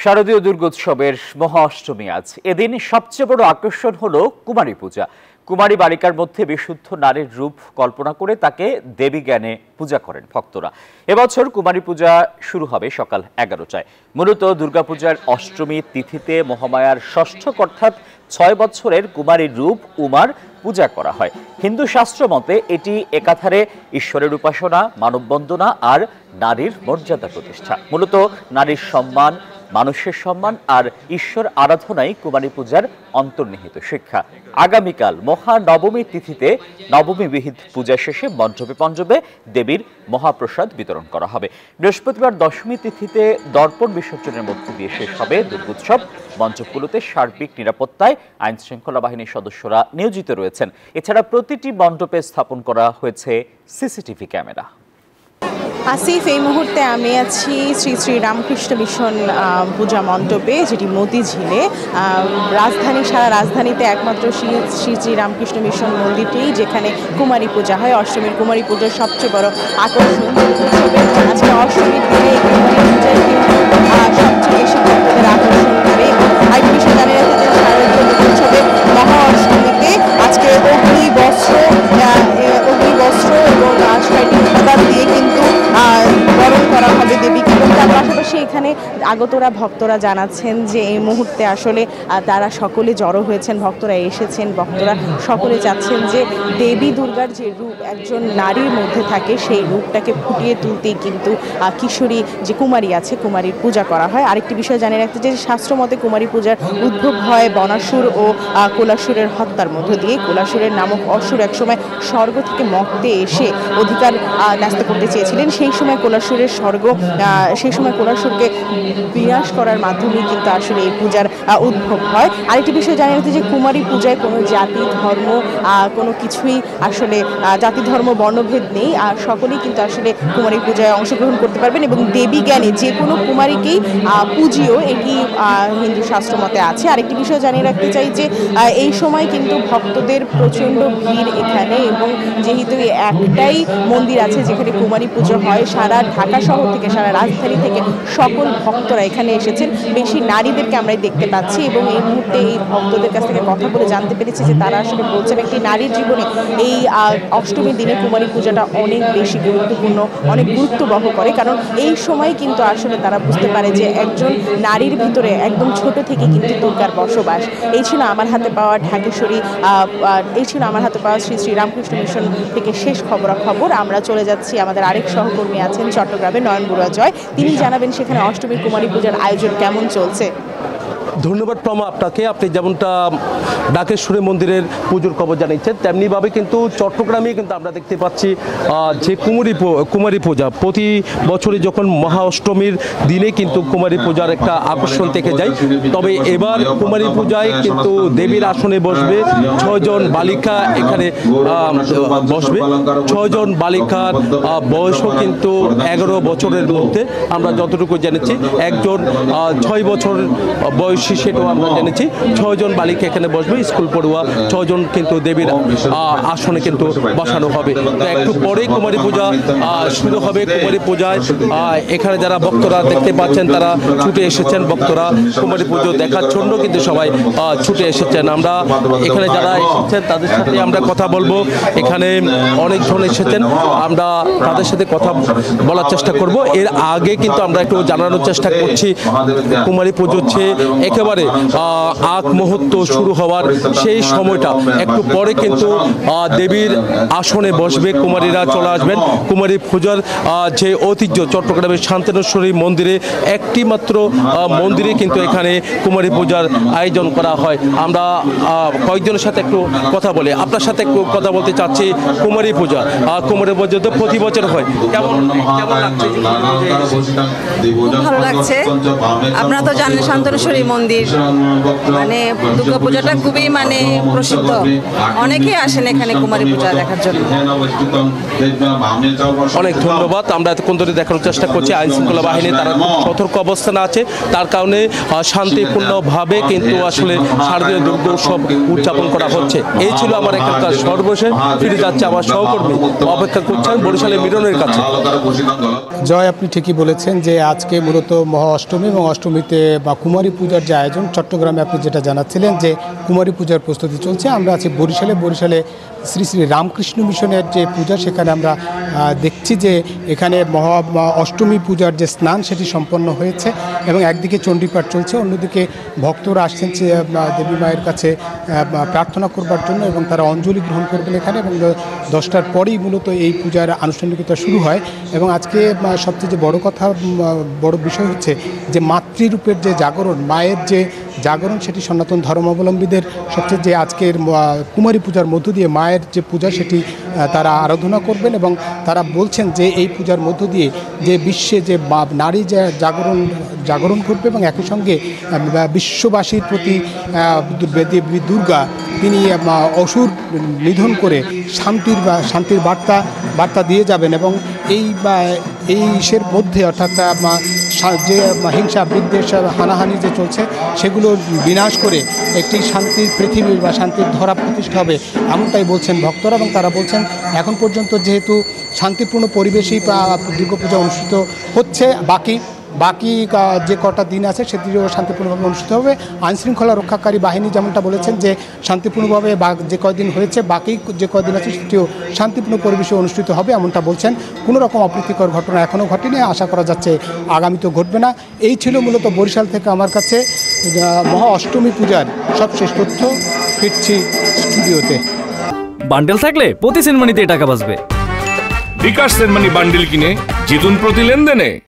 শারদীয় দুর্গোৎসবের মহা অষ্টমী আজ। এদিন সবচেয়ে বড় আকর্ষণ হলো কুমারী পূজা। কুমারী বালিকার মধ্যে বিশুদ্ধ নারীর রূপ কল্পনা করে তাকে দেবী জ্ঞানে পূজা করেন ভক্তরা। এবছর কুমারী পূজা শুরু হবে সকাল 11টায়। মূলত দুর্গাপূজার অষ্টমী তিথিতে মহামায়ার ষষ্ঠক অর্থাৎ 6 বছরের কুমারীর রূপ উমার পূজা করা হয়। হিন্দু শাস্ত্র মতে এটি একাধারে ঈশ্বরের উপাসনা, মানববন্দনা আর নারীর মর্যাদা প্রতিষ্ঠা। মূলত নারীর সম্মান, মানুষের সম্মান আর ঈশ্বর আরাধনাই কুমারী পূজার অন্তর্নিহিত শিক্ষা। আগামীকাল মহানবমী তিথিতে নবমী বিহিত পূজা শেষে মণ্ডপে পঞ্জবে দেবীর মহাপ্রসাদ বিতরণ করা হবে। বৃহস্পতিবার দশমী তিথিতে দর্পণ বিসর্জনের মধ্য দিয়ে শেষ হবে দুর্গোৎসব। মঞ্চগুলোতে সার্বিক নিরাপত্তায় আইন শৃঙ্খলা বাহিনীর সদস্যরা নিয়োজিত রয়েছেন। এছাড়া প্রতিটি মণ্ডপে স্থাপন করা হয়েছে সিসিটিভি ক্যামেরা। আসিফ, এই মুহূর্তে আমি আছি শ্রী শ্রী রামকৃষ্ণ মিশন পূজা মণ্ডপে, যেটি মতিঝিলে। সারা রাজধানীতে একমাত্র শ্রী শ্রী রামকৃষ্ণ মিশন মন্দিরটি যেখানে কুমারী পূজা হয়। অষ্টমীর কুমারী পূজার সবচেয়ে বড় আকর্ষণ। আজকে অষ্টমীর দিনে এই কুমারী পূজায় সবচেয়ে বেশি ভক্তদের আকর্ষণ করে। আরেকটি বিষয় জানিয়ে রাখতে চাই, শারদীয় দুর্গোৎসবে মহা অষ্টমীতে আজকে অগ্নিবস্ত্র এবং উপাদান দিয়ে কিন্তু বরণ করা হবে দেবীকে। এবং তার পাশাপাশি এখানে আগতরা ভক্তরা জানাচ্ছেন যে এই মুহূর্তে আসলে তারা সকলে জড়ো হয়েছেন, ভক্তরা এসেছেন, ভক্তরা সকলে চাচ্ছেন যে দেবী দুর্গার যে রূপ একজন নারীর মধ্যে থাকে সেই রূপটাকে ফুটিয়ে তুলতেই কিন্তু কিশোরী যে কুমারী আছে, কুমারীর পূজা করা হয়। আরেকটি বিষয় জানিয়ে রাখতে যে শাস্ত্র মতে কুমারী পূজার উদ্ভব হয় বনাসুর ও কোলাসুরের হত্যার মধ্য দিয়ে। কোলাসুরের নামক অসুর একসময় স্বর্গ থেকে মর্তে এসে অধিকার ন্যস্ত করতে চেয়েছিলেন। সেই সময় কোলাসুরকে বিনাশ করার মাধ্যমে কিন্তু আসলে এই পূজার উদ্ভব হয়। আরেকটি বিষয় জানিয়ে রাখতে যে কুমারী পূজায় কোনো জাতি ধর্ম কোনো কিছুই আসলে জাতি ধর্ম বর্ণভেদ নেই, আর সকলেই কিন্তু আসলে কুমারী পূজায় অংশগ্রহণ করতে পারবেন এবং দেবী জ্ঞানে যে কোনো কুমারীকেই পূজিও, এটি হিন্দু শাস্ত্র মতে আছে। আরেকটি বিষয় জানিয়ে রাখতে চাই যে এই সময় কিন্তু ভক্তদের প্রচণ্ড ভিড় এখানে, এবং যেহেতু একটাই মন্দির আছে যেখানে কুমারী পুজো হয়, সারা ঢাকা শহর থেকে, সারা রাজধানী থেকে সকল ভক্তরা এখানে এসেছেন। বেশি নারীদেরকে আমরা দেখতে পাচ্ছি এবং এই মুহূর্তে এই ভক্তদের কাছ থেকে কথা বলে জানতে পেরেছি যে তারা আসলে বলছেন একটি নারীর জীবনে এই অষ্টমীর দিনে কুমারী পূজাটা অনেক বেশি গুরুত্বপূর্ণ, অনেক গুরুত্ববহ করে। কারণ এই সময় কিন্তু আসলে তারা বুঝতে পারে যে একজন নারীর ভিতরে একদম ছোট থেকে কিন্তু দুর্গার বসবাস। এই ছিল আমার হাতে পাওয়া এই ছিল আমার হাতে পাওয়া শ্রী শ্রী রামকৃষ্ণ মিশন থেকে শেষ খবরাখবর। আমরা চলে যাচ্ছি, আমাদের আরেক সহকর্মী আছেন চট্টগ্রামে, নয়ন বড়ুয়া জয়, তিনি জানাবেন সেখানে অষ্টমীর কুমারী পূজার আয়োজন কেমন চলছে। ধন্যবাদ প্রমা আপনাকে। আপনি যেমনটা ডাকেশ্বরী মন্দিরের পুজোর খবর জানিয়েছেন, তেমনিভাবে কিন্তু চট্টগ্রামে কিন্তু আমরা দেখতে পাচ্ছি যে কুমারী পূজা প্রতি বছরই যখন মহা অষ্টমীর দিনে কিন্তু কুমারী পূজার একটা আকর্ষণ থেকে যায়। তবে এবার কুমারী পূজায় কিন্তু দেবীর আসনে বসবে 6 জন বালিকা, এখানে বসবে 6 জন বালিকার বয়সও কিন্তু 11 বছরের মধ্যে। আমরা যতটুকু জেনেছি একজন 6 বছর বয়সী, সেটাও আমরা জেনেছি। 6 জন বালিকা এখানে বসবে, স্কুল পড়ুয়া 6 জন কিন্তু দেবীর আসনে কিন্তু বসানো হবে। তো একটু পরেই কুমারী পূজা শুরু হবে। কুমারী পূজায় এখানে যারা ভক্তরা দেখতে পাচ্ছেন তারা ছুটে এসেছেন, ভক্তরা কুমারী পুজো দেখার জন্য কিন্তু সবাই ছুটে এসেছেন। আমরা এখানে যারা এসেছেন তাদের সাথে আমরা কথা বলবো। এখানে অনেকজন এসেছেন, আমরা তাদের সাথে কথা বলার চেষ্টা করব। এর আগে কিন্তু আমরা একটু জানানোর চেষ্টা করছি কুমারী পুজো হচ্ছে একেবারে আগ মুহূর্ত শুরু হওয়ার সেই সময়টা একটু পরে কিন্তু দেবীর আসনে বসবে, কুমারীরা চলে আসবেন। কুমারী পূজার যে ঐতিহ্য, চট্টগ্রামের শান্তনেশ্বরী মন্দিরে একটি মাত্র মন্দিরে কিন্তু এখানে কুমারী পূজার আয়োজন করা হয়। আমরা কয়েকজনের সাথে একটু কথা বলে আপনার সাথে একটু কথা বলতে চাচ্ছি। কুমারী পূজা তো প্রতি বছর হয়, কেমন লাগছে? ভালো লাগছে। আপনারা তো জানেন শান্তনেশ্বরী মন্দির, মানে দুর্গাপূজাটা খুবই মানে প্রসিদ্ধ, অনেকেই আসেন এখানে কুমারী পূজা দেখার জন্য। অনেক ধন্যবাদ। আমরা এতক্ষণ ধরে দেখানোর চেষ্টা করছি আইন শৃঙ্খলা বাহিনী তারা সতর্ক অবস্থানে আছে, তার কারণে শান্তিপূর্ণভাবে কিন্তু আসলে শারদীয় দুর্গোৎসব উদযাপন করা হচ্ছে। এই ছিল আমার এখানকার সর্বশেষ। ফিরে যাচ্ছে আমার সহকর্মী, অপেক্ষা করছেন বরিশালের মিলনের কাছে। জয়, আপনি ঠিকই বলেছেন যে আজকে মূলত মহা অষ্টমী এবং অষ্টমীতে বা কুমারী পূজার যে আয়োজন চট্টগ্রামে আপনি যেটা জানাচ্ছিলেন যে কুমারী পূজার প্রস্তুতি চলছে। আমরা আছি বরিশালে শ্রী শ্রী রামকৃষ্ণ মিশনের যে পূজা, সেখানে আমরা দেখছি যে এখানে অষ্টমী পূজার যে স্নান সেটি সম্পন্ন হয়েছে এবং একদিকে চণ্ডীপাঠ চলছে, অন্যদিকে ভক্তরা আসছেন দেবী মায়ের কাছে প্রার্থনা করবার জন্য এবং তারা অঞ্জলি গ্রহণ করবেন এখানে, এবং 10টার পরেই মূলত এই পূজার আনুষ্ঠানিকতা শুরু হয়। এবং আজকে সবচেয়ে যে বড় বিষয় হচ্ছে যে মাতৃরূপের যে জাগরণ, মায়ের যে জাগরণ, সেটি সনাতন ধর্মাবলম্বীদের সবচেয়ে যে আজকের কুমারী পূজার মধ্য দিয়ে মায়ের যে পূজা সেটি তারা আরাধনা করবেন এবং তারা বলছেন যে এই পূজার মধ্য দিয়ে যে বিশ্বে যে নারী যে জাগরণ করবে এবং একই সঙ্গে বিশ্ববাসীর প্রতি দেবী দুর্গা তিনি অসুর নিধন করে শান্তির বার্তা দিয়ে যাবেন এবং এই ইসের মধ্যে অর্থাৎ যে হিংসা বিদ্বেষ হানাহানি যে চলছে সেগুলো বিনাশ করে একটি শান্তির পৃথিবী বা শান্তির ধরা প্রতিষ্ঠা হবে, এমনটাই বলছেন ভক্তরা। এবং তারা বলছেন এখন পর্যন্ত যেহেতু শান্তিপূর্ণ পরিবেশেই দুর্গাপূজা অনুষ্ঠিত হচ্ছে, বাকি যে কটা দিন আছে সেটিও শান্তিপূর্ণভাবে অনুষ্ঠিত হবে। আইনশৃঙ্খলা রক্ষাকারী বাহিনী যেমনটা বলেছেন যে শান্তিপূর্ণভাবে যে কয়দিন হয়েছে বাকি যে কয়দিন আছে সেটিও শান্তিপূর্ণ পরিবেশে অনুষ্ঠিত হবে, এমনটা বলছেন। কোনো রকম অপ্রীতিকর ঘটনা এখনও ঘটেনি, আশা করা যাচ্ছে আগামীতেও ঘটবে না। এই ছিল মূলত বরিশাল থেকে আমার কাছে মহা অষ্টমী পূজার সবশেষ তথ্য। ফিরছি স্টুডিওতে। বান্ডেল থাকলে প্রতি সেনমানিতে টাকা বাঁচবে। বিকাশ সেনমানি বান্ডেল কিনে জিতুন প্রতি লেনদেনে।